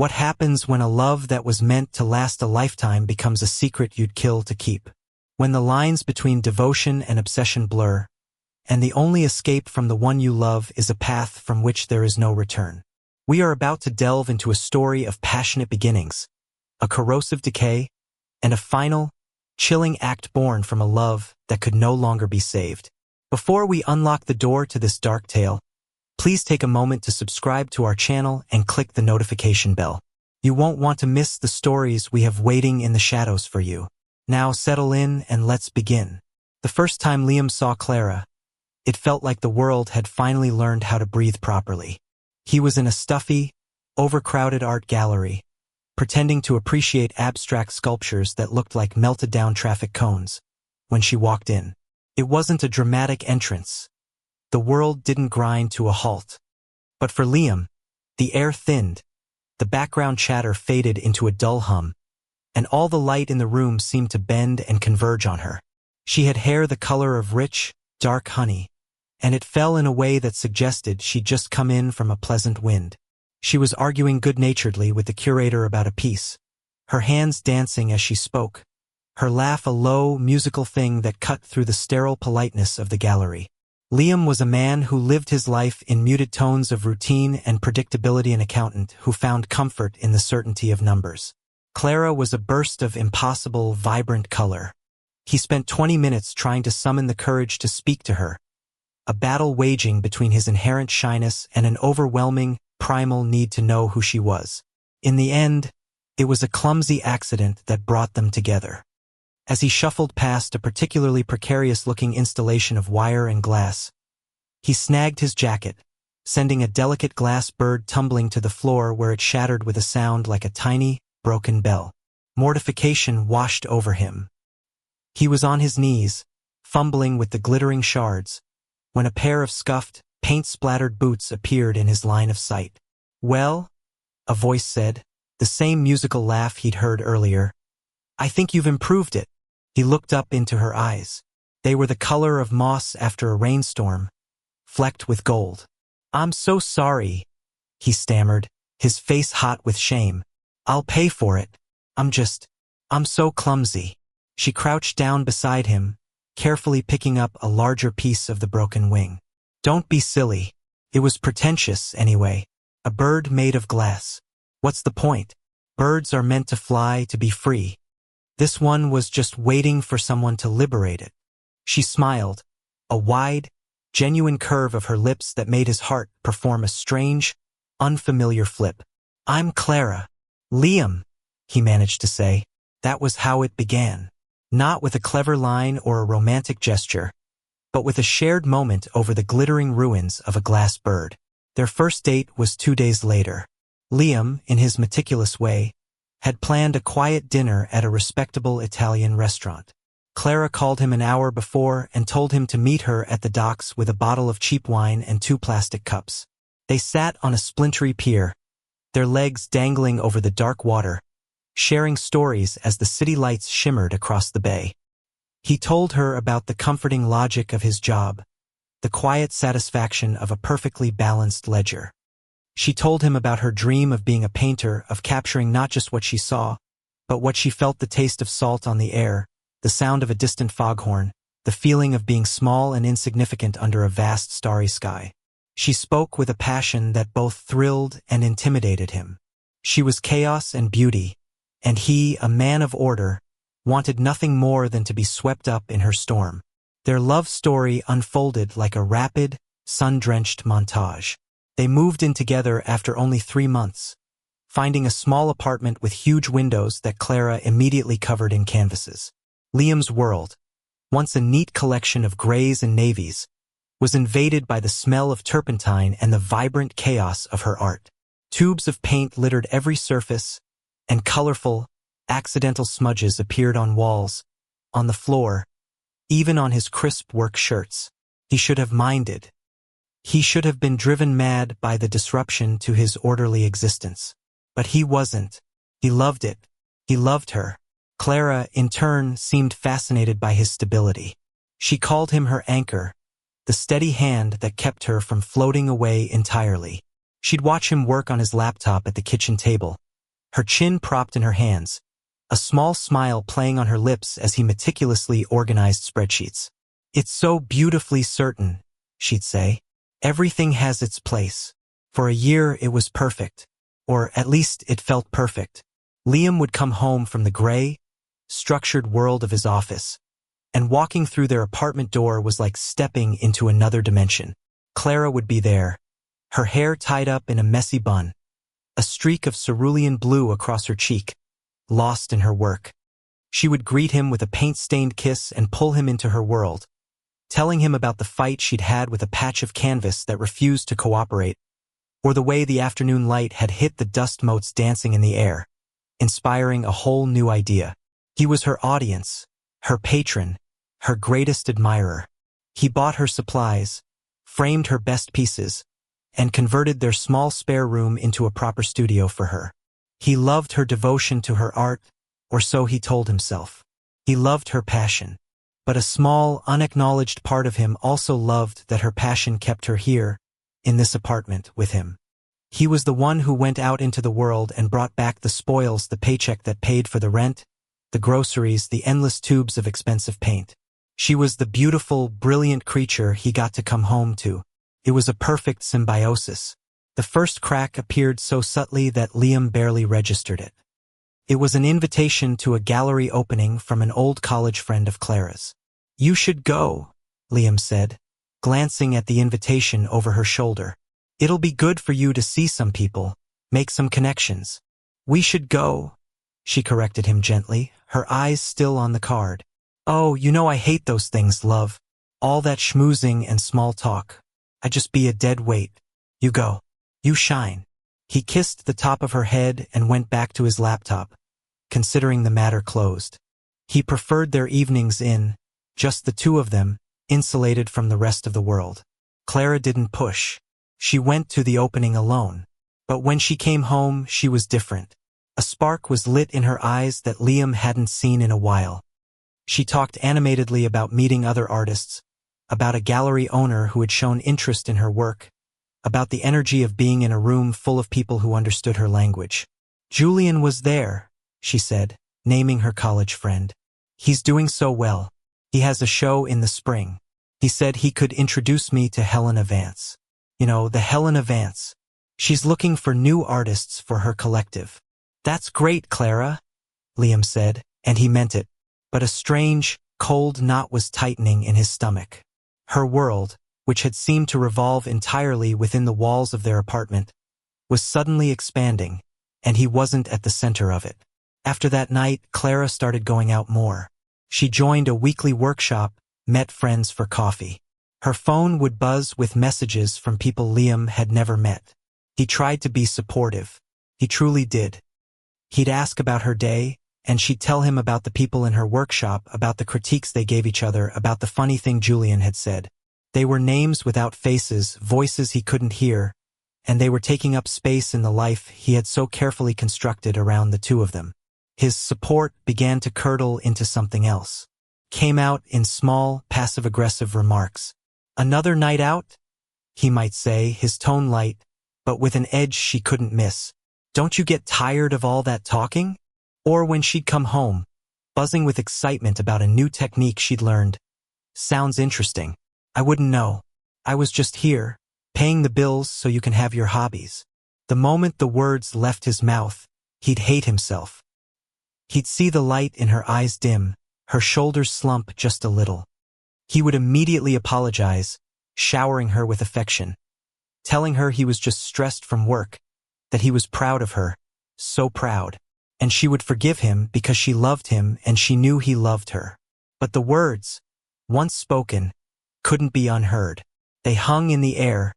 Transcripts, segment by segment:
What happens when a love that was meant to last a lifetime becomes a secret you'd kill to keep? When the lines between devotion and obsession blur, and the only escape from the one you love is a path from which there is no return. We are about to delve into a story of passionate beginnings, a corrosive decay, and a final, chilling act born from a love that could no longer be saved. Before we unlock the door to this dark tale, please take a moment to subscribe to our channel and click the notification bell. You won't want to miss the stories we have waiting in the shadows for you. Now settle in and let's begin. The first time Liam saw Clara, it felt like the world had finally learned how to breathe properly. He was in a stuffy, overcrowded art gallery, pretending to appreciate abstract sculptures that looked like melted-down traffic cones. When she walked in, it wasn't a dramatic entrance. The world didn't grind to a halt. But for Liam, the air thinned, the background chatter faded into a dull hum, and all the light in the room seemed to bend and converge on her. She had hair the color of rich, dark honey, and it fell in a way that suggested she'd just come in from a pleasant wind. She was arguing good-naturedly with the curator about a piece, her hands dancing as she spoke, her laugh a low, musical thing that cut through the sterile politeness of the gallery. Liam was a man who lived his life in muted tones of routine and predictability, an accountant who found comfort in the certainty of numbers. Clara was a burst of impossible, vibrant color. He spent 20 minutes trying to summon the courage to speak to her, a battle waging between his inherent shyness and an overwhelming, primal need to know who she was. In the end, it was a clumsy accident that brought them together. As he shuffled past a particularly precarious-looking installation of wire and glass, he snagged his jacket, sending a delicate glass bird tumbling to the floor where it shattered with a sound like a tiny, broken bell. Mortification washed over him. He was on his knees, fumbling with the glittering shards, when a pair of scuffed, paint-splattered boots appeared in his line of sight. "Well," a voice said, the same musical laugh he'd heard earlier, "I think you've improved it." He looked up into her eyes. They were the color of moss after a rainstorm, flecked with gold. "I'm so sorry," he stammered, his face hot with shame. "I'll pay for it. I'm so clumsy." She crouched down beside him, carefully picking up a larger piece of the broken wing. "Don't be silly. It was pretentious, anyway. A bird made of glass. What's the point? Birds are meant to fly, to be free. This one was just waiting for someone to liberate it." She smiled, a wide, genuine curve of her lips that made his heart perform a strange, unfamiliar flip. "I'm Clara." "Liam," he managed to say. That was how it began. Not with a clever line or a romantic gesture, but with a shared moment over the glittering ruins of a glass bird. Their first date was 2 days later. Liam, in his meticulous way, had planned a quiet dinner at a respectable Italian restaurant. Clara called him an hour before and told him to meet her at the docks with a bottle of cheap wine and 2 plastic cups. They sat on a splintery pier, their legs dangling over the dark water, sharing stories as the city lights shimmered across the bay. He told her about the comforting logic of his job, the quiet satisfaction of a perfectly balanced ledger. She told him about her dream of being a painter, of capturing not just what she saw, but what she felt: the taste of salt on the air, the sound of a distant foghorn, the feeling of being small and insignificant under a vast starry sky. She spoke with a passion that both thrilled and intimidated him. She was chaos and beauty, and he, a man of order, wanted nothing more than to be swept up in her storm. Their love story unfolded like a rapid, sun-drenched montage. They moved in together after only 3 months, finding a small apartment with huge windows that Clara immediately covered in canvases. Liam's world, once a neat collection of grays and navies, was invaded by the smell of turpentine and the vibrant chaos of her art. Tubes of paint littered every surface, and colorful, accidental smudges appeared on walls, on the floor, even on his crisp work shirts. He should have minded. He should have been driven mad by the disruption to his orderly existence. But he wasn't. He loved it. He loved her. Clara, in turn, seemed fascinated by his stability. She called him her anchor, the steady hand that kept her from floating away entirely. She'd watch him work on his laptop at the kitchen table, her chin propped in her hands, a small smile playing on her lips as he meticulously organized spreadsheets. "It's so beautifully certain," she'd say. "Everything has its place. For a year it was perfect. Or at least it felt perfect." Liam would come home from the gray, structured world of his office, and walking through their apartment door was like stepping into another dimension. Clara would be there, her hair tied up in a messy bun, a streak of cerulean blue across her cheek, lost in her work. She would greet him with a paint-stained kiss and pull him into her world, telling him about the fight she'd had with a patch of canvas that refused to cooperate, or the way the afternoon light had hit the dust motes dancing in the air, inspiring a whole new idea. He was her audience, her patron, her greatest admirer. He bought her supplies, framed her best pieces, and converted their small spare room into a proper studio for her. He loved her devotion to her art, or so he told himself. He loved her passion. But a small, unacknowledged part of him also loved that her passion kept her here, in this apartment, with him. He was the one who went out into the world and brought back the spoils, the paycheck that paid for the rent, the groceries, the endless tubes of expensive paint. She was the beautiful, brilliant creature he got to come home to. It was a perfect symbiosis. The first crack appeared so subtly that Liam barely registered it. It was an invitation to a gallery opening from an old college friend of Clara's. "You should go," Liam said, glancing at the invitation over her shoulder. "It'll be good for you to see some people, make some connections." "We should go," she corrected him gently, her eyes still on the card. "Oh, you know I hate those things, love. All that schmoozing and small talk. I'd just be a dead weight. You go. You shine." He kissed the top of her head and went back to his laptop, considering the matter closed. He preferred their evenings in, just the two of them, insulated from the rest of the world. Clara didn't push. She went to the opening alone. But when she came home, she was different. A spark was lit in her eyes that Liam hadn't seen in a while. She talked animatedly about meeting other artists, about a gallery owner who had shown interest in her work, about the energy of being in a room full of people who understood her language. "Julian was there," she said, naming her college friend. "He's doing so well. He has a show in the spring. He said he could introduce me to Helena Vance. You know, the Helena Vance. She's looking for new artists for her collective." "That's great, Clara," Liam said, and he meant it. But a strange, cold knot was tightening in his stomach. Her world, which had seemed to revolve entirely within the walls of their apartment, was suddenly expanding, and he wasn't at the center of it. After that night, Clara started going out more. She joined a weekly workshop, met friends for coffee. Her phone would buzz with messages from people Liam had never met. He tried to be supportive. He truly did. He'd ask about her day, and she'd tell him about the people in her workshop, about the critiques they gave each other, about the funny thing Julian had said. They were names without faces, voices he couldn't hear, and they were taking up space in the life he had so carefully constructed around the two of them. His support began to curdle into something else. Came out in small, passive-aggressive remarks. "Another night out?" he might say, his tone light, but with an edge she couldn't miss. "Don't you get tired of all that talking?" Or when she'd come home, buzzing with excitement about a new technique she'd learned. "Sounds interesting. I wouldn't know. I was just here, paying the bills so you can have your hobbies." The moment the words left his mouth, he'd hate himself. He'd see the light in her eyes dim, her shoulders slump just a little. He would immediately apologize, showering her with affection, telling her he was just stressed from work, that he was proud of her, so proud. And she would forgive him because she loved him and she knew he loved her. But the words, once spoken, couldn't be unheard. They hung in the air,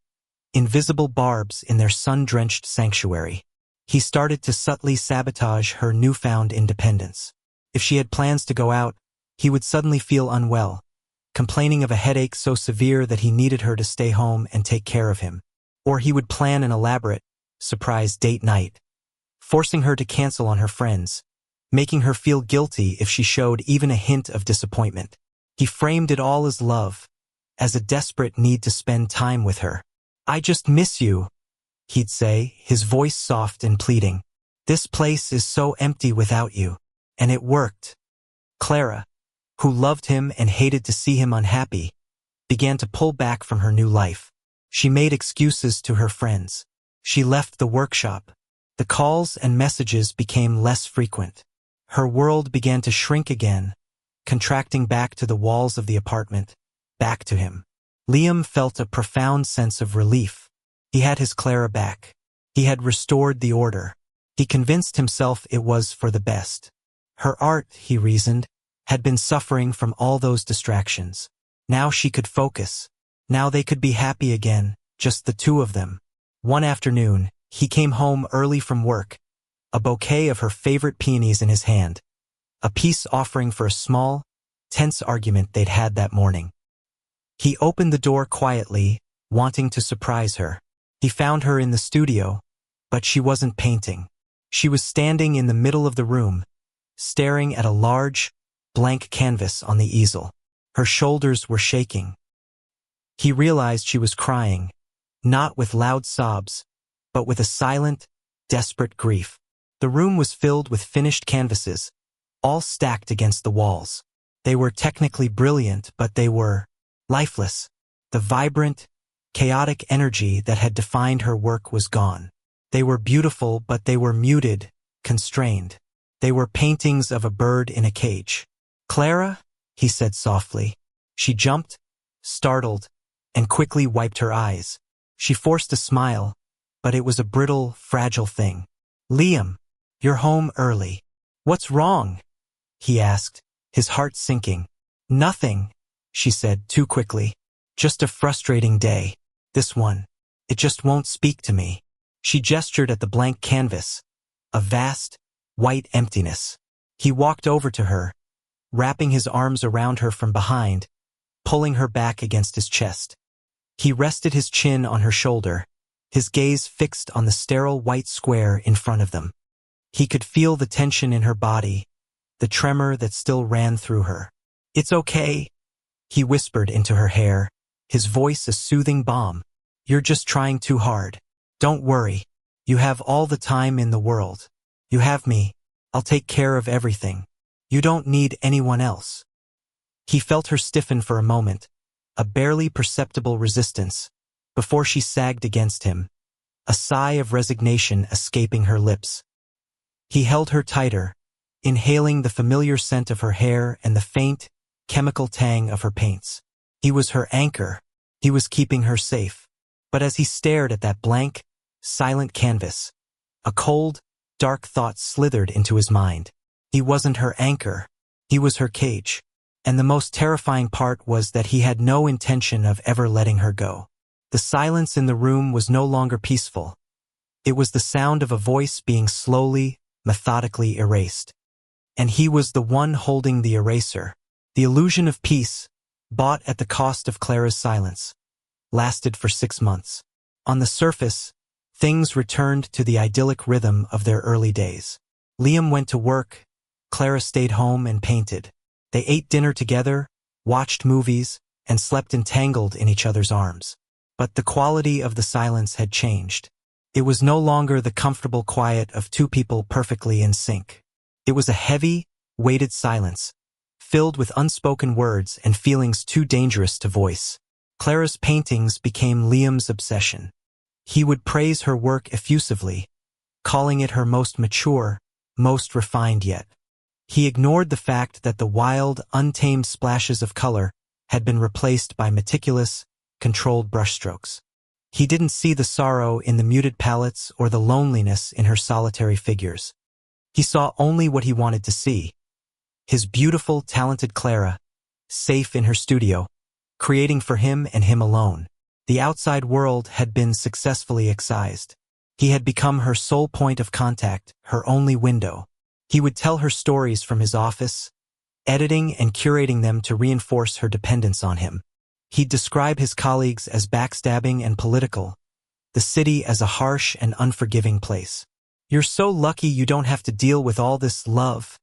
invisible barbs in their sun-drenched sanctuary. He started to subtly sabotage her newfound independence. If she had plans to go out, he would suddenly feel unwell, complaining of a headache so severe that he needed her to stay home and take care of him. Or he would plan an elaborate, surprise date night, forcing her to cancel on her friends, making her feel guilty if she showed even a hint of disappointment. He framed it all as love, as a desperate need to spend time with her. "I just miss you," he'd say, his voice soft and pleading. This place is so empty without you. And it worked. Clara, who loved him and hated to see him unhappy, began to pull back from her new life. She made excuses to her friends. She left the workshop. The calls and messages became less frequent. Her world began to shrink again, contracting back to the walls of the apartment, back to him. Liam felt a profound sense of relief. He had his Clara back. He had restored the order. He convinced himself it was for the best. Her art, he reasoned, had been suffering from all those distractions. Now she could focus. Now they could be happy again, just the two of them. One afternoon, he came home early from work, a bouquet of her favorite peonies in his hand, a peace offering for a small, tense argument they'd had that morning. He opened the door quietly, wanting to surprise her. He found her in the studio, but she wasn't painting. She was standing in the middle of the room, staring at a large, blank canvas on the easel. Her shoulders were shaking. He realized she was crying, not with loud sobs, but with a silent, desperate grief. The room was filled with finished canvases, all stacked against the walls. They were technically brilliant, but they were lifeless. The vibrant, chaotic energy that had defined her work was gone. They were beautiful, but they were muted, constrained. They were paintings of a bird in a cage. "Clara?" he said softly. She jumped, startled, and quickly wiped her eyes. She forced a smile, but it was a brittle, fragile thing. "Liam, you're home early. What's wrong?" he asked, his heart sinking. "Nothing," she said too quickly. "Just a frustrating day. This one. It just won't speak to me." She gestured at the blank canvas, a vast, white emptiness. He walked over to her, wrapping his arms around her from behind, pulling her back against his chest. He rested his chin on her shoulder, his gaze fixed on the sterile white square in front of them. He could feel the tension in her body, the tremor that still ran through her. "It's okay," he whispered into her hair, his voice a soothing balm. "You're just trying too hard. Don't worry. You have all the time in the world. You have me. I'll take care of everything. You don't need anyone else." He felt her stiffen for a moment, a barely perceptible resistance, before she sagged against him, a sigh of resignation escaping her lips. He held her tighter, inhaling the familiar scent of her hair and the faint, chemical tang of her paints. He was her anchor. He was keeping her safe. But as he stared at that blank, silent canvas, a cold, dark thought slithered into his mind. He wasn't her anchor. He was her cage. And the most terrifying part was that he had no intention of ever letting her go. The silence in the room was no longer peaceful. It was the sound of a voice being slowly, methodically erased. And he was the one holding the eraser. The illusion of peace, bought at the cost of Clara's silence, lasted for 6 months. On the surface, things returned to the idyllic rhythm of their early days. Liam went to work, Clara stayed home and painted. They ate dinner together, watched movies, and slept entangled in each other's arms. But the quality of the silence had changed. It was no longer the comfortable quiet of two people perfectly in sync. It was a heavy, weighted silence, filled with unspoken words and feelings too dangerous to voice. Clara's paintings became Liam's obsession. He would praise her work effusively, calling it her most mature, most refined yet. He ignored the fact that the wild, untamed splashes of color had been replaced by meticulous, controlled brushstrokes. He didn't see the sorrow in the muted palettes or the loneliness in her solitary figures. He saw only what he wanted to see. His beautiful, talented Clara, safe in her studio, creating for him and him alone. The outside world had been successfully excised. He had become her sole point of contact, her only window. He would tell her stories from his office, editing and curating them to reinforce her dependence on him. He'd describe his colleagues as backstabbing and political, the city as a harsh and unforgiving place. "You're so lucky you don't have to deal with all this love,"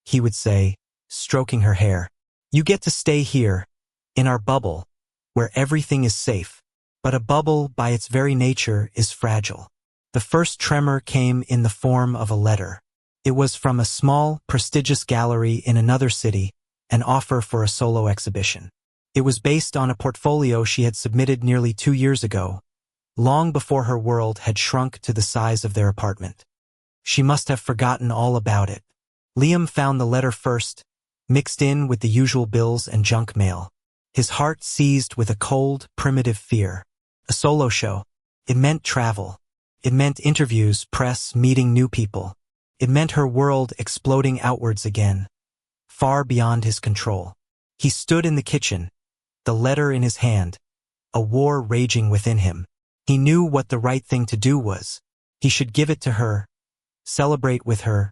he would say, stroking her hair. "You get to stay here, in our bubble, where everything is safe. But a bubble, by its very nature, is fragile. The first tremor came in the form of a letter. It was from a small, prestigious gallery in another city, an offer for a solo exhibition. It was based on a portfolio she had submitted nearly 2 years ago, long before her world had shrunk to the size of their apartment. She must have forgotten all about it. Liam found the letter first, mixed in with the usual bills and junk mail. His heart seized with a cold, primitive fear. A solo show. It meant travel. It meant interviews, press, meeting new people. It meant her world exploding outwards again, far beyond his control. He stood in the kitchen, the letter in his hand, a war raging within him. He knew what the right thing to do was. He should give it to her, celebrate with her,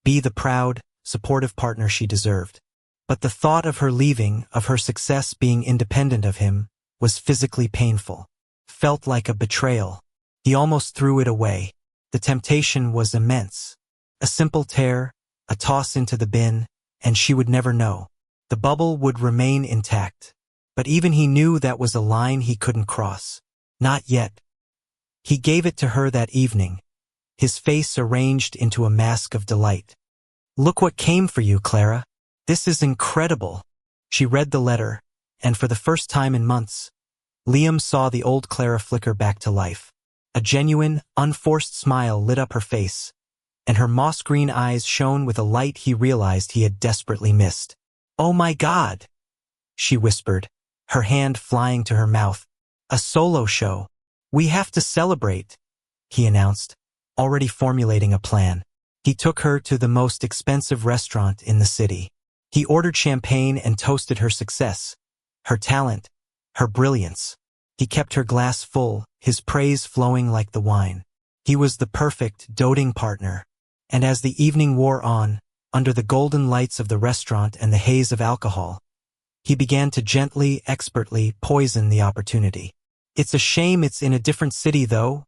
be the proud, supportive partner she deserved. But the thought of her leaving, of her success being independent of him, was physically painful. Felt like a betrayal. He almost threw it away. The temptation was immense. A simple tear, a toss into the bin, and she would never know. The bubble would remain intact. But even he knew that was a line he couldn't cross. Not yet. He gave it to her that evening, his face arranged into a mask of delight. "Look what came for you, Clara. This is incredible." She read the letter, and for the first time in months, Liam saw the old Clara flicker back to life. A genuine, unforced smile lit up her face, and her moss-green eyes shone with a light he realized he had desperately missed. "Oh my God," she whispered, her hand flying to her mouth. "A solo show. We have to celebrate," he announced, already formulating a plan. He took her to the most expensive restaurant in the city. He ordered champagne and toasted her success, her talent, her brilliance. He kept her glass full, his praise flowing like the wine. He was the perfect, doting partner. And as the evening wore on, under the golden lights of the restaurant and the haze of alcohol, he began to gently, expertly poison the opportunity. "It's a shame it's in a different city, though,"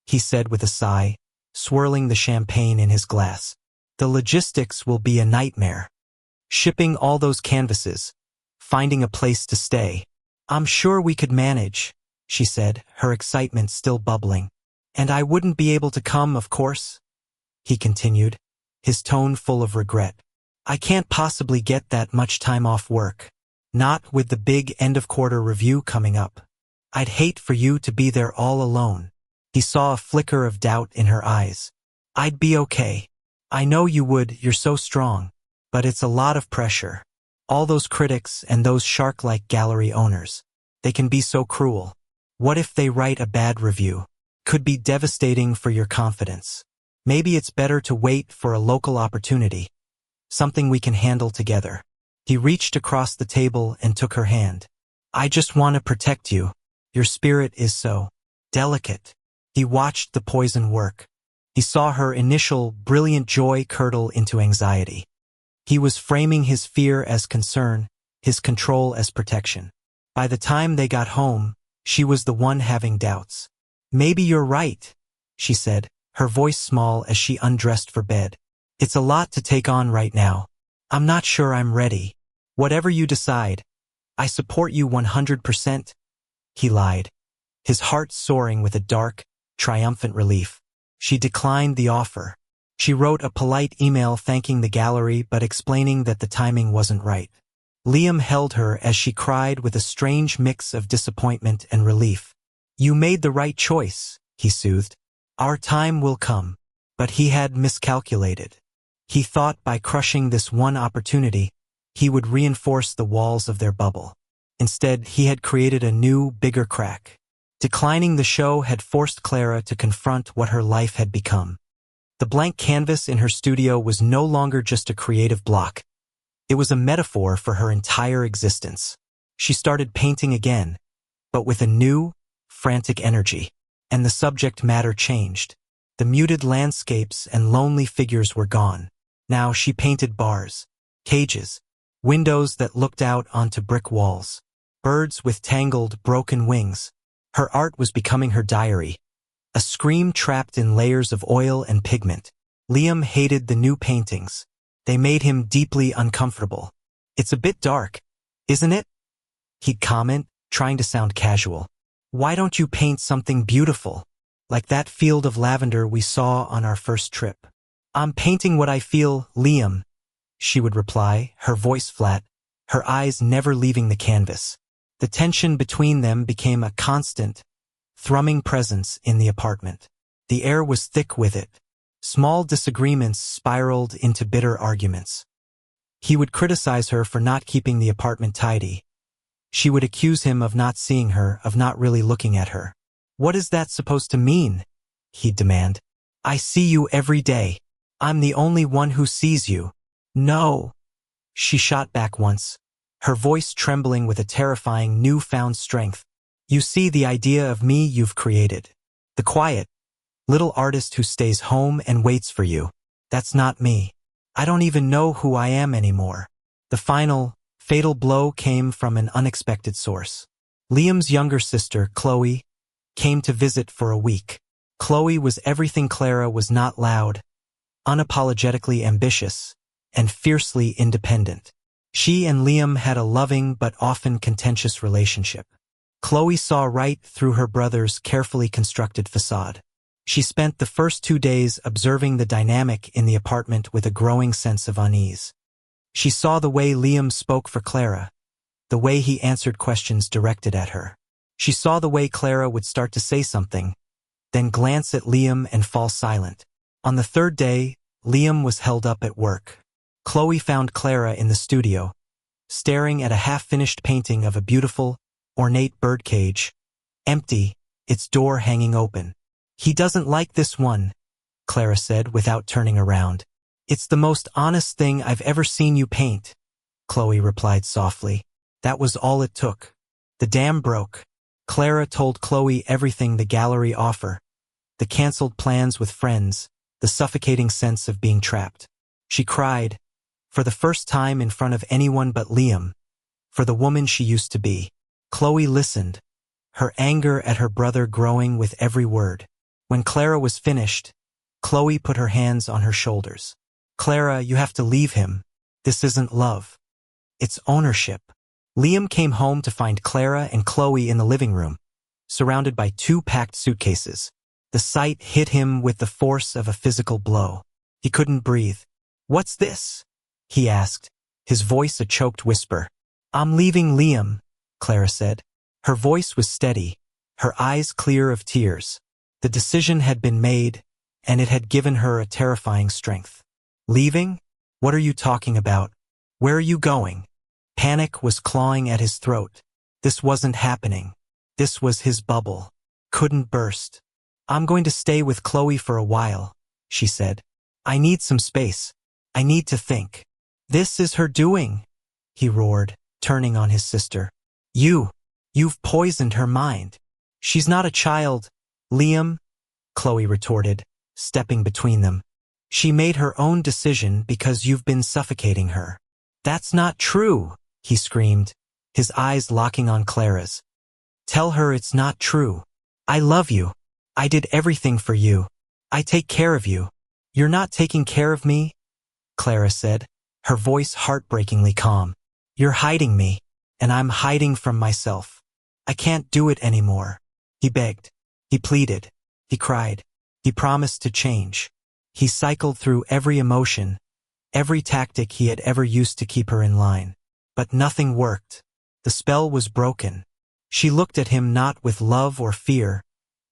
he said with a sigh, swirling the champagne in his glass. "The logistics will be a nightmare. Shipping all those canvases, finding a place to stay." "I'm sure we could manage," she said, her excitement still bubbling. "And I wouldn't be able to come, of course," he continued, his tone full of regret. "I can't possibly get that much time off work. Not with the big end-of-quarter review coming up. I'd hate for you to be there all alone." He saw a flicker of doubt in her eyes. "I'd be okay. I know you would, you're so strong. But it's a lot of pressure. All those critics and those shark-like gallery owners. They can be so cruel. What if they write a bad review? Could be devastating for your confidence. Maybe it's better to wait for a local opportunity. Something we can handle together." He reached across the table and took her hand. "I just want to protect you. Your spirit is so delicate." He watched the poison work. He saw her initial, brilliant joy curdle into anxiety. He was framing his fear as concern, his control as protection. By the time they got home, she was the one having doubts. "Maybe you're right," she said, her voice small as she undressed for bed. "It's a lot to take on right now. I'm not sure I'm ready. Whatever you decide, I support you 100%. He lied, his heart soaring with a dark, triumphant relief. She declined the offer. She wrote a polite email thanking the gallery but explaining that the timing wasn't right. Liam held her as she cried with a strange mix of disappointment and relief. "You made the right choice," he soothed. "Our time will come." But he had miscalculated. He thought by crushing this one opportunity, he would reinforce the walls of their bubble. Instead, he had created a new, bigger crack. Declining the show had forced Clara to confront what her life had become. The blank canvas in her studio was no longer just a creative block. It was a metaphor for her entire existence. She started painting again, but with a new, frantic energy. And the subject matter changed. The muted landscapes and lonely figures were gone. Now she painted bars, cages, windows that looked out onto brick walls, birds with tangled, broken wings. Her art was becoming her diary, a scream trapped in layers of oil and pigment. Liam hated the new paintings. They made him deeply uncomfortable. "It's a bit dark, isn't it?" He'd comment, trying to sound casual. "Why don't you paint something beautiful?" like that field of lavender we saw on our first trip. I'm painting what I feel, Liam, she would reply, her voice flat, her eyes never leaving the canvas. The tension between them became a constant, thrumming presence in the apartment. The air was thick with it. Small disagreements spiraled into bitter arguments. He would criticize her for not keeping the apartment tidy. She would accuse him of not seeing her, of not really looking at her. What is that supposed to mean? He'd demand. I see you every day. I'm the only one who sees you. No. She shot back once, her voice trembling with a terrifying newfound strength. You see the idea of me you've created. The quiet, little artist who stays home and waits for you. That's not me. I don't even know who I am anymore. The final, fatal blow came from an unexpected source. Liam's younger sister, Chloe, came to visit for a week. Chloe was everything Clara was not: loud, unapologetically ambitious, and fiercely independent. She and Liam had a loving but often contentious relationship. Chloe saw right through her brother's carefully constructed facade. She spent the first 2 days observing the dynamic in the apartment with a growing sense of unease. She saw the way Liam spoke for Clara, the way he answered questions directed at her. She saw the way Clara would start to say something, then glance at Liam and fall silent. On the 3rd day, Liam was held up at work. Chloe found Clara in the studio, staring at a half-finished painting of a beautiful, ornate birdcage, empty, its door hanging open. He doesn't like this one, Clara said without turning around. It's the most honest thing I've ever seen you paint, Chloe replied softly. That was all it took. The dam broke. Clara told Chloe everything the gallery offered, the canceled plans with friends, the suffocating sense of being trapped. She cried, for the first time in front of anyone but Liam, for the woman she used to be. Chloe listened, her anger at her brother growing with every word. When Clara was finished, Chloe put her hands on her shoulders. Clara, you have to leave him. This isn't love. It's ownership. Liam came home to find Clara and Chloe in the living room, surrounded by 2 packed suitcases. The sight hit him with the force of a physical blow. He couldn't breathe. What's this? He asked, his voice a choked whisper. I'm leaving Liam, Clara said. Her voice was steady, her eyes clear of tears. The decision had been made, and it had given her a terrifying strength. Leaving? What are you talking about? Where are you going? Panic was clawing at his throat. This wasn't happening. This was his bubble. Couldn't burst. I'm going to stay with Chloe for a while, she said. I need some space. I need to think. This is her doing, he roared, turning on his sister. You've poisoned her mind. She's not a child, Liam, Chloe retorted, stepping between them. She made her own decision because you've been suffocating her. That's not true, he screamed, his eyes locking on Clara's. Tell her it's not true. I love you. I did everything for you. I take care of you. You're not taking care of me, Clara said, her voice heartbreakingly calm. You're hiding me, and I'm hiding from myself. I can't do it anymore. He begged. He pleaded. He cried. He promised to change. He cycled through every emotion, every tactic he had ever used to keep her in line. But nothing worked. The spell was broken. She looked at him not with love or fear,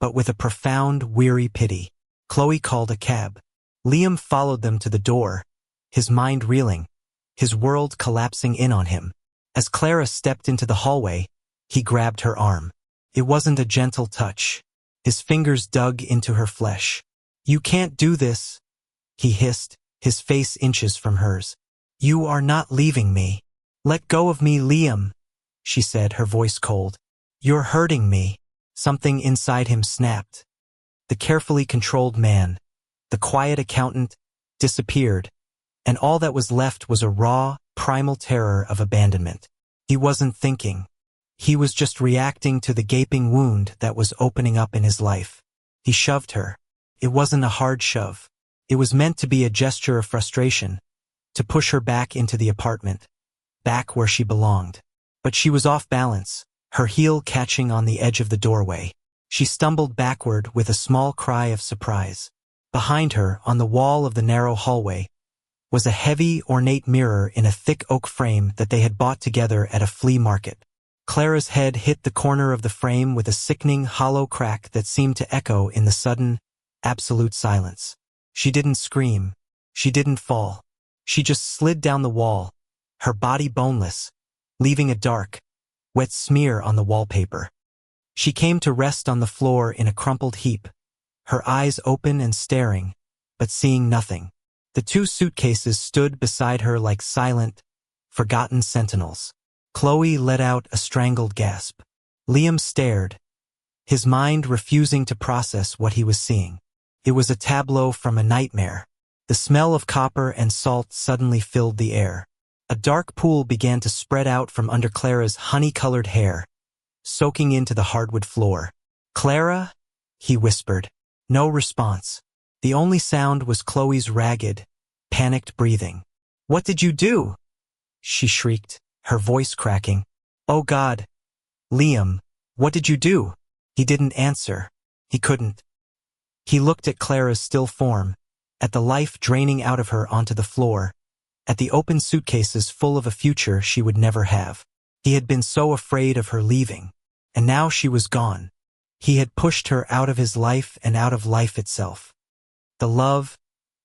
but with a profound, weary pity. Chloe called a cab. Liam followed them to the door, his mind reeling, his world collapsing in on him. As Clara stepped into the hallway, he grabbed her arm. It wasn't a gentle touch. His fingers dug into her flesh. You can't do this, he hissed, his face inches from hers. You are not leaving me. Let go of me, Liam, she said, her voice cold. You're hurting me. Something inside him snapped. The carefully controlled man, the quiet accountant, disappeared, and all that was left was a raw, primal terror of abandonment. He wasn't thinking. He was just reacting to the gaping wound that was opening up in his life. He shoved her. It wasn't a hard shove. It was meant to be a gesture of frustration, to push her back into the apartment, back where she belonged. But she was off balance, her heel catching on the edge of the doorway. She stumbled backward with a small cry of surprise. Behind her, on the wall of the narrow hallway, was a heavy, ornate mirror in a thick oak frame that they had bought together at a flea market. Clara's head hit the corner of the frame with a sickening, hollow crack that seemed to echo in the sudden, absolute silence. She didn't scream. She didn't fall. She just slid down the wall, her body boneless, leaving a dark, wet smear on the wallpaper. She came to rest on the floor in a crumpled heap, her eyes open and staring, but seeing nothing. The two suitcases stood beside her like silent, forgotten sentinels. Chloe let out a strangled gasp. Liam stared, his mind refusing to process what he was seeing. It was a tableau from a nightmare. The smell of copper and salt suddenly filled the air. A dark pool began to spread out from under Clara's honey-colored hair, soaking into the hardwood floor. "Clara?" he whispered. No response. The only sound was Chloe's ragged, panicked breathing. "What did you do?" she shrieked, her voice cracking. "Oh God! Liam, what did you do?" He didn't answer. He couldn't. He looked at Clara's still form, at the life draining out of her onto the floor, at the open suitcases full of a future she would never have. He had been so afraid of her leaving, and now she was gone. He had pushed her out of his life and out of life itself. The love,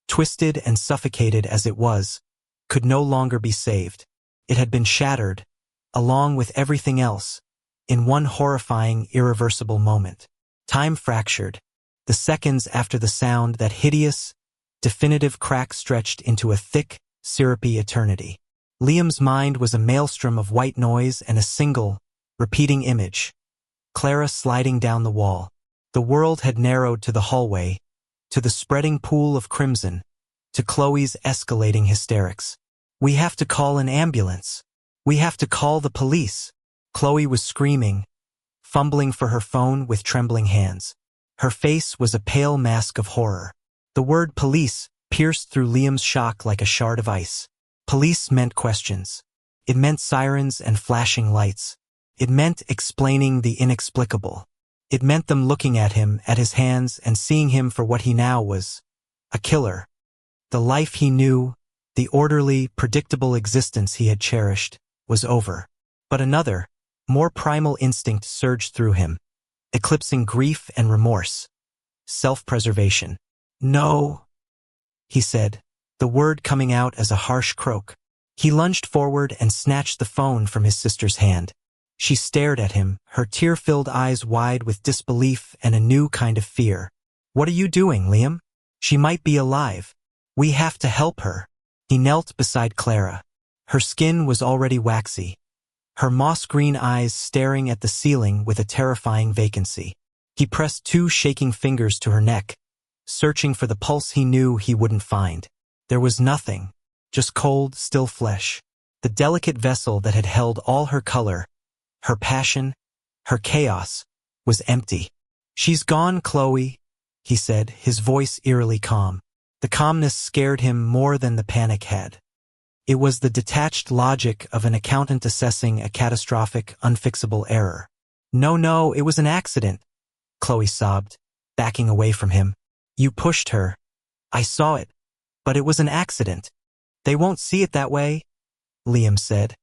twisted and suffocated as it was, could no longer be saved. It had been shattered, along with everything else, in one horrifying, irreversible moment. Time fractured, the seconds after the sound, that hideous, definitive crack stretched into a thick, syrupy eternity. Liam's mind was a maelstrom of white noise and a single, repeating image. Clara sliding down the wall. The world had narrowed to the hallway, to the spreading pool of crimson, to Chloe's escalating hysterics. "We have to call an ambulance. We have to call the police." Chloe was screaming, fumbling for her phone with trembling hands. Her face was a pale mask of horror. The word police pierced through Liam's shock like a shard of ice. Police meant questions. It meant sirens and flashing lights. It meant explaining the inexplicable. It meant them looking at him, at his hands, and seeing him for what he now was, a killer. The life he knew, the orderly, predictable existence he had cherished, was over. But another, more primal instinct surged through him, eclipsing grief and remorse. Self-preservation. "No," he said, the word coming out as a harsh croak. He lunged forward and snatched the phone from his sister's hand. She stared at him, her tear-filled eyes wide with disbelief and a new kind of fear. "What are you doing, Liam? She might be alive. We have to help her." He knelt beside Clara. Her skin was already waxy, her moss-green eyes staring at the ceiling with a terrifying vacancy. He pressed two shaking fingers to her neck, searching for the pulse he knew he wouldn't find. There was nothing, just cold, still flesh. The delicate vessel that had held all her color, her passion, her chaos, was empty. "She's gone, Chloe," he said, his voice eerily calm. The calmness scared him more than the panic had. It was the detached logic of an accountant assessing a catastrophic, unfixable error. No, it was an accident," Chloe sobbed, backing away from him. "You pushed her. I saw it. But it was an accident." "They won't see it that way," Liam said,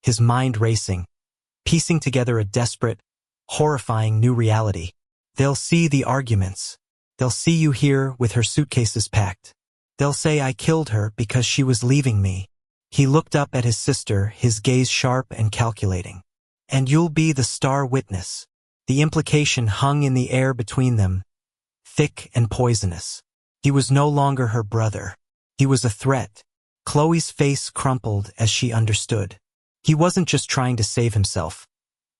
his mind racing, piecing together a desperate, horrifying new reality. "They'll see the arguments. They'll see you here with her suitcases packed. They'll say I killed her because she was leaving me." He looked up at his sister, his gaze sharp and calculating. "And you'll be the star witness." The implication hung in the air between them, thick and poisonous. He was no longer her brother. He was a threat. Chloe's face crumpled as she understood. He wasn't just trying to save himself.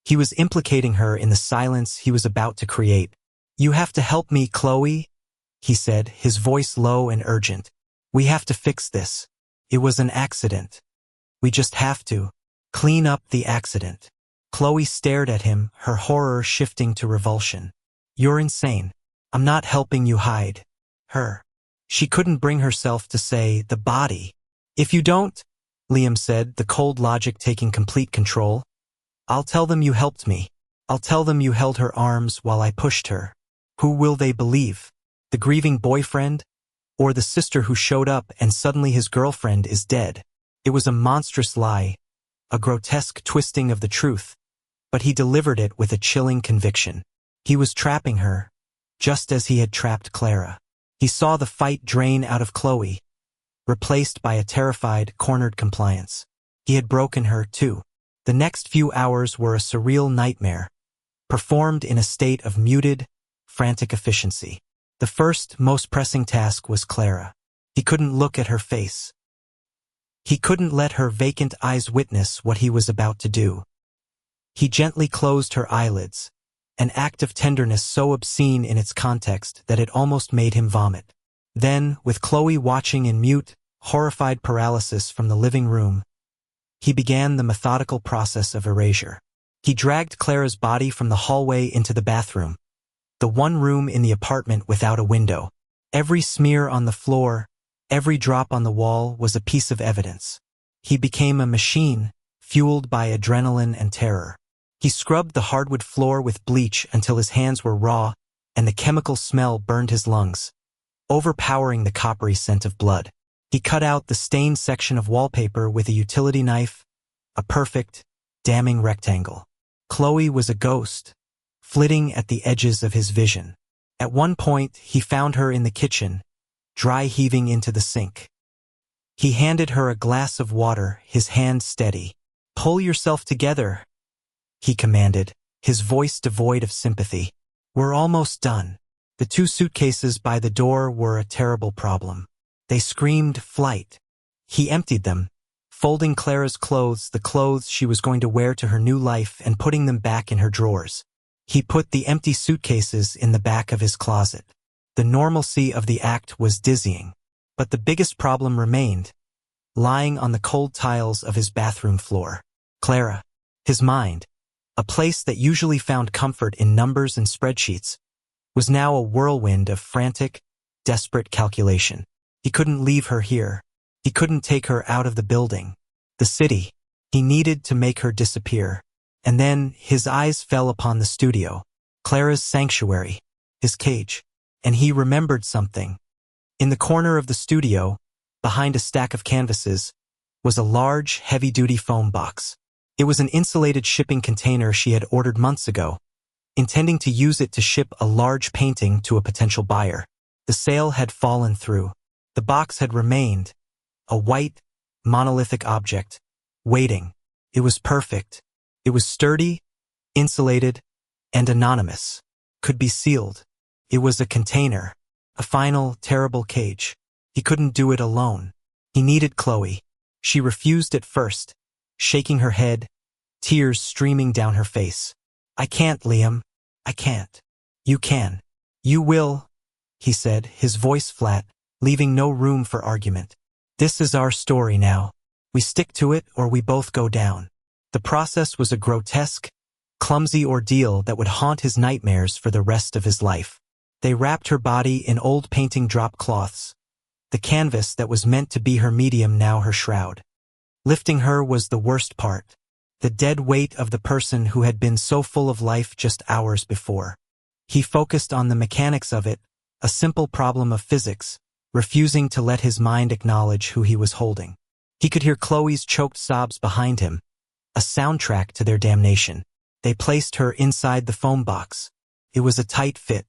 He was implicating her in the silence he was about to create. "You have to help me, Chloe," he said, his voice low and urgent. "We have to fix this. It was an accident. We just have to clean up the accident." Chloe stared at him, her horror shifting to revulsion. "You're insane. I'm not helping you hide her." She couldn't bring herself to say the body. "If you don't," Liam said, the cold logic taking complete control, "I'll tell them you helped me. I'll tell them you held her arms while I pushed her. Who will they believe? The grieving boyfriend? Or the sister who showed up and suddenly his girlfriend is dead? It was a monstrous lie, a grotesque twisting of the truth, but he delivered it with a chilling conviction. He was trapping her, just as he had trapped Clara. He saw the fight drain out of Chloe, replaced by a terrified, cornered compliance. He had broken her, too. The next few hours were a surreal nightmare, performed in a state of muted, frantic efficiency. The first, most pressing task was Clara. He couldn't look at her face. He couldn't let her vacant eyes witness what he was about to do. He gently closed her eyelids, an act of tenderness so obscene in its context that it almost made him vomit. Then, with Chloe watching in mute, horrified paralysis from the living room, he began the methodical process of erasure. He dragged Clara's body from the hallway into the bathroom, the one room in the apartment without a window. Every smear on the floor, every drop on the wall was a piece of evidence. He became a machine, fueled by adrenaline and terror. He scrubbed the hardwood floor with bleach until his hands were raw and the chemical smell burned his lungs, overpowering the coppery scent of blood. He cut out the stained section of wallpaper with a utility knife, a perfect, damning rectangle. Chloe was a ghost, flitting at the edges of his vision. At one point, he found her in the kitchen, dry heaving into the sink. He handed her a glass of water, his hand steady. "Pull yourself together," he commanded, his voice devoid of sympathy. "We're almost done." The 2 suitcases by the door were a terrible problem. They screamed flight. He emptied them, folding Clara's clothes, the clothes she was going to wear to her new life, and putting them back in her drawers. He put the empty suitcases in the back of his closet. The normalcy of the act was dizzying, but the biggest problem remained, lying on the cold tiles of his bathroom floor. Clara. His mind, a place that usually found comfort in numbers and spreadsheets, was now a whirlwind of frantic, desperate calculation. He couldn't leave her here. He couldn't take her out of the building, the city. He needed to make her disappear. And then his eyes fell upon the studio, Clara's sanctuary, his cage. And he remembered something. In the corner of the studio, behind a stack of canvases, was a large, heavy-duty foam box. It was an insulated shipping container she had ordered months ago, intending to use it to ship a large painting to a potential buyer. The sale had fallen through. The box had remained, a white, monolithic object, waiting. It was perfect. It was sturdy, insulated, and anonymous. Could be sealed. It was a container, a final, terrible cage. He couldn't do it alone. He needed Chloe. She refused at first, shaking her head, tears streaming down her face. "I can't, Liam. I can't." "You can. You will," he said, his voice flat, leaving no room for argument. "This is our story now. We stick to it or we both go down." The process was a grotesque, clumsy ordeal that would haunt his nightmares for the rest of his life. They wrapped her body in old painting drop cloths, the canvas that was meant to be her medium now her shroud. Lifting her was the worst part, the dead weight of the person who had been so full of life just hours before. He focused on the mechanics of it, a simple problem of physics, refusing to let his mind acknowledge who he was holding. He could hear Chloe's choked sobs behind him, a soundtrack to their damnation. They placed her inside the foam box. It was a tight fit.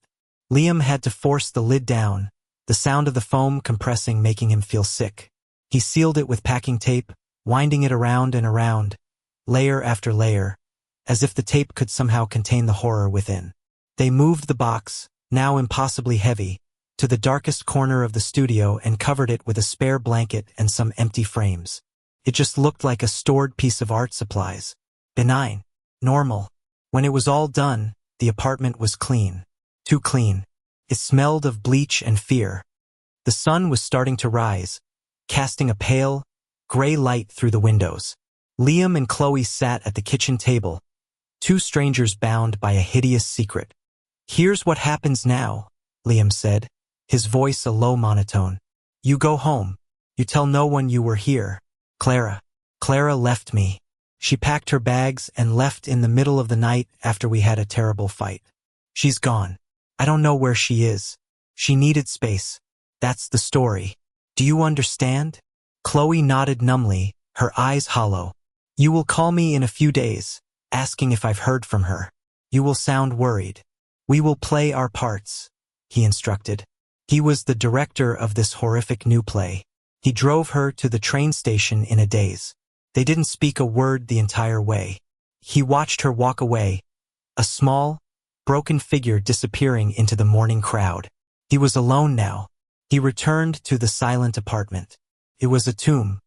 Liam had to force the lid down, the sound of the foam compressing making him feel sick. He sealed it with packing tape, winding it around and around, layer after layer, as if the tape could somehow contain the horror within. They moved the box, now impossibly heavy, to the darkest corner of the studio and covered it with a spare blanket and some empty frames. It just looked like a stored piece of art supplies. Benign. Normal. When it was all done, the apartment was clean. Too clean. It smelled of bleach and fear. The sun was starting to rise, casting a pale, gray light through the windows. Liam and Chloe sat at the kitchen table, 2 strangers bound by a hideous secret. "Here's what happens now," Liam said, his voice a low monotone. "You go home. You tell no one you were here. Clara. Clara left me. She packed her bags and left in the middle of the night after we had a terrible fight. She's gone. I don't know where she is. She needed space. That's the story. Do you understand? Chloe nodded numbly, her eyes hollow. You will call me in a few days, asking if I've heard from her. You will sound worried. We will play our parts, he instructed. He was the director of this horrific new play. He drove her to the train station in a daze. They didn't speak a word the entire way. He watched her walk away, a small, broken figure disappearing into the morning crowd. He was alone now. He returned to the silent apartment. It was a tomb.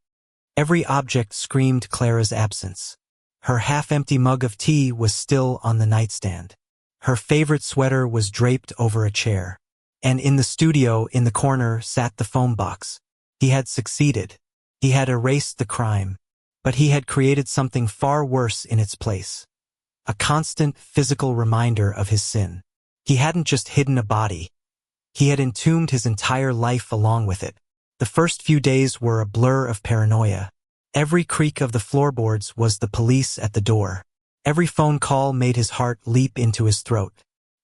Every object screamed Clara's absence. Her half-empty mug of tea was still on the nightstand. Her favorite sweater was draped over a chair. And in the studio in the corner sat the phone box. He had succeeded. He had erased the crime. But he had created something far worse in its place. A constant physical reminder of his sin. He hadn't just hidden a body. He had entombed his entire life along with it. The first few days were a blur of paranoia. Every creak of the floorboards was the police at the door. Every phone call made his heart leap into his throat.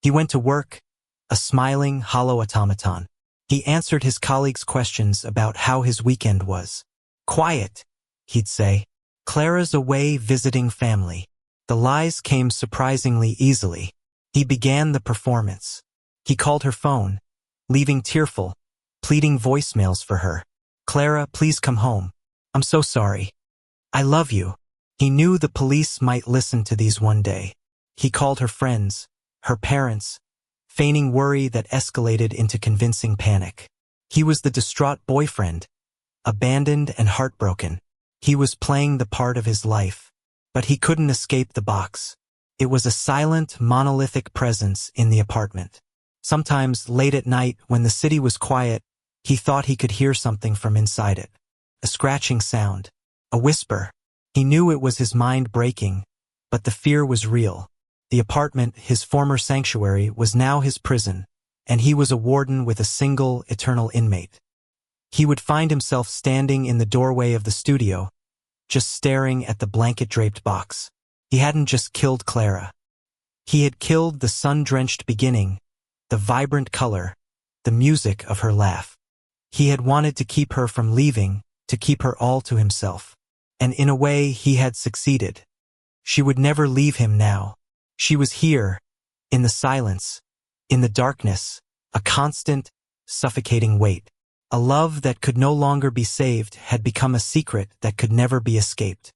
He went to work, a smiling, hollow automaton. He answered his colleagues' questions about how his weekend was. Quiet, he'd say. Clara's away visiting family. The lies came surprisingly easily. He began the performance. He called her phone, leaving tearful, pleading voicemails for her. Clara, please come home. I'm so sorry. I love you. He knew the police might listen to these one day. He called her friends, her parents, feigning worry that escalated into convincing panic. He was the distraught boyfriend, abandoned and heartbroken. He was playing the part of his life, but he couldn't escape the box. It was a silent, monolithic presence in the apartment. Sometimes, late at night, when the city was quiet, he thought he could hear something from inside it. A scratching sound, a whisper. He knew it was his mind breaking, but the fear was real. The apartment, his former sanctuary, was now his prison, and he was a warden with a single, eternal inmate. He would find himself standing in the doorway of the studio, just staring at the blanket-draped box. He hadn't just killed Clara. He had killed the sun-drenched beginning, the vibrant color, the music of her laugh. He had wanted to keep her from leaving, to keep her all to himself. And in a way, he had succeeded. She would never leave him now. She was here, in the silence, in the darkness, a constant, suffocating weight. A love that could no longer be saved had become a secret that could never be escaped.